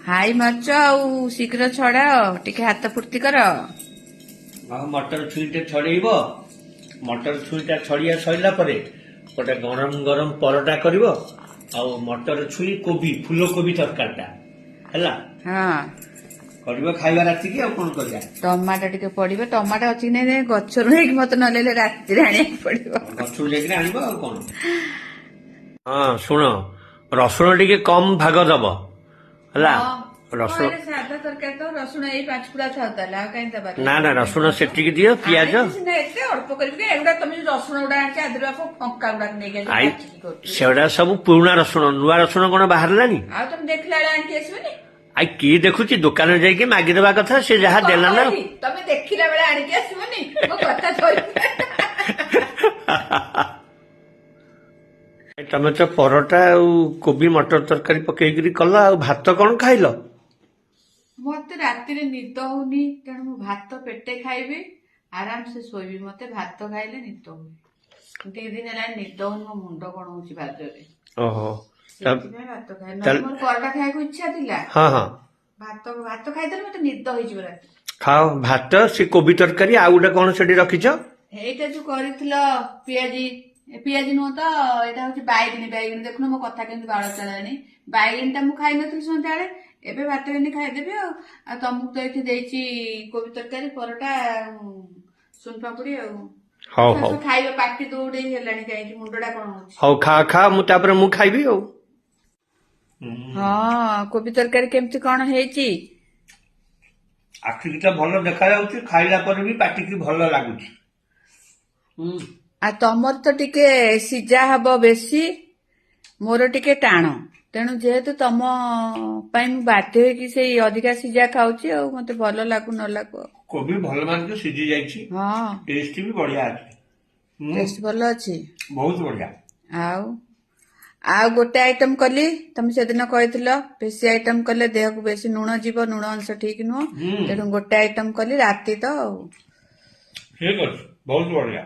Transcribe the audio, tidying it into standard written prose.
High ମାରୁଛ ଆଉ ଶୀଘ୍ର ଛଡାଅ ଟିକେ ହାତ ଫୁର୍ତ୍ତି କର। ଆଉ ମଟର ଛୁଇଁଟେ ଛଡେଇବ। ମଟର ଛୁଇଁଟା ଛଡିଆ ସରିଲା ପରେ ଗୋଟେ ଗରମ ଗରମ ପରଟା କରିବ। ଆଉ ମଟର ଛୁଇଁ କୋବି ଫୁଲକୋବି ତରକାରୀଟା ହେଲା ହଁ କରିବ ଖାଇବା ରାତିକି। ଆଉ କଣ କରିବା? ଟମାଟୋ ଟିକେ ପଡିବ। ଟମାଟୋ ଅଛି କି ନାଇଁ ଗଛରୁ ନେଇକି ମତେ ନହେଲେ ରାତିରେ ଆଣିବାକୁ ପଡିବ। ଗଛରୁ ଯାଇକିରି ଆଣିବ ଆଉ କଣ। ହଁ ଶୁଣ, ରସୁଣ ଟିକେ କମ ଭାଗ ଦବ ହେଲା। ରସୁଣ ସାଧା ତରକାରୀ ତ ରସୁଣ ଏଇ 5 କୁଡା ଥାଉ ତାହେଲେ ଆଉ କାହିଁ ଦବା। ନା ନା ରସୁଣ ସେତିକି ଦିଅ। ପିଆଜ ସିନା ଏତେ ଅଳ୍ପ କରିବି ଏଗୁଡା ତମେ ରସୁଣ ଗୁଡା ଆଣିଛି ଆଧିର ଫଙ୍କା ଗୁଡାକ ନେଇକି ଆଇ ଆସିକି ସେଗୁଡା ସବୁ ପୁରୁଣା ରସୁଣ, ନୂଆ ରସୁଣ କଣ ବାହାରିଲାନି? ଆଉ ତମେ ଦେଖିଲା ବେଳେ ଆଣିକି ଆସିବନି। ଆଇ କିଏ ଦେଖୁଛି? ଦୋକାନରେ ଯାଇକି ମାଗିଦବା କଥା, ସେ ଯାହା ଦେଲା ନା। ତମେ ଦେଖିଲା ବେଳେ ଆଣିକି ଆସିବନି ମୋ କଥା ଧରି। ତମେ ତ ପରଟା ଆଉ କୋବି ମଟର ତରକାରୀ ପକେଇକିରି କଲ, ଆଉ ଭାତ କଣ ଖାଇଲ? ମତେ ରାତିରେ ନିଦ ହଉନି, ତେଣୁ ମୁଁ ଭାତ ପେଟେ ଖାଇବି, ଆରାମସେ ଶୋଇବି। ମତେ ଭାତ ଖାଇଲେ ନିଦ ହୁଏ। 2 ଦିନ ହେଲାଣି ନିଦ ହଉନି, ମୋ ମୁଣ୍ଡ କଣ ହଉଛି ବାଜରେ। ଓହୋ ସେଥିପାଇଁ ଭାତ ଖାଏ। ନହେଲେ ମୋର ପରଟା ଖାଇବାକୁ ଇଚ୍ଛା ଥିଲା। ହଁ ହଁ ଭାତ ଖାଇଦେଲେ ମତେ ନିଦ ହେଇଯିବ ରାତି। ଖାଅ ଭାତ, ସେ କୋବି ତରକାରୀ, ଆଉ ଗୋଟେ କଣ ସେଠି ରଖିଛ? ଏଇଟା ଯୋଉ କରିଥିଲ ପିଆଜି ନୁହଁ ତ, ଏଇଟା ହଉଛି ବାଇଗଣୀ। ଦେଖୁନ ମୋ କଥା କେମିତି ବାଳ ଚଳାଣି। ବାଇଗଣୀ ଟା ମୁଁ ଖାଇନଥିଲି ସନ୍ଧ୍ୟାବେଳେ, ଏବେ ଭାତ କେମିତି ଖାଇଦେବି। ଆଉ ତମକୁ ତ ଏଇଠି ଦେଇଛି କୋବି ତରକାରୀ, ପରଟା, ସୁନ ପାମ୍ପୁଡି ଆଉ। ହଉ ହଉ ଖାଇବା ପାଟି ଦୌଡେଇ ହେଲାଣି, କାହିଁକି ମୁଣ୍ଡଟା କଣ ହଉଛି। ହଉ ଖା ମୁଁ ତାପରେ ମୁଁ ଖାଇବି ଆଉ। ହଁ କୋବି ତରକାରୀ କେମିତି କଣ ହେଇଛି? ଆଖିକି ତ ଭଲ ଦେଖାଯାଉଛି, ଖାଇଲା ପରେ ବି ପାଟିକି ଭଲ ଲାଗୁଛି। ଆଉ ତମର ତ ଟିକେ ସିଝା ହବ ବେଶୀ, ମୋର ଟିକେ ଟାଣ। ତେଣୁ ଯେହେତୁ ତମ ପାଇଁ ମୁଁ ବାଧ୍ୟ ହେଇକି ସେଇ ଅଧିକା ସିଝା ଖାଉଛି। ଆଉ ମତେ ଭଲ ଲାଗୁ ନ ଲାଗୁ ଆଉ। କୋବି ଭଲ ମାନେ ସିଝି ଯାଇଛି। ହଁ ଟେଷ୍ଟ ବି ବଢିଆ ଅଛି। ଟେଷ୍ଟ ଭଲ ଅଛି, ବହୁତ ବଢିଆ। ଆଉ ଗୋଟେ ଆଇଟମ କଲି, ତମେ ସେଦିନ କହିଥିଲ ବେଶୀ ଆଇଟମ କଲେ ଦେହକୁ ବେଶୀ ଲୁଣ ଯିବ, ଲୁଣ ଅଂଶ ଠିକ ନୁହଁ। ତେଣୁ ଗୋଟେ ଆଇଟମ କଲି ରାତି ତ ଆଉ। ଠିକ ଅଛି, ବହୁତ ବଢିଆ।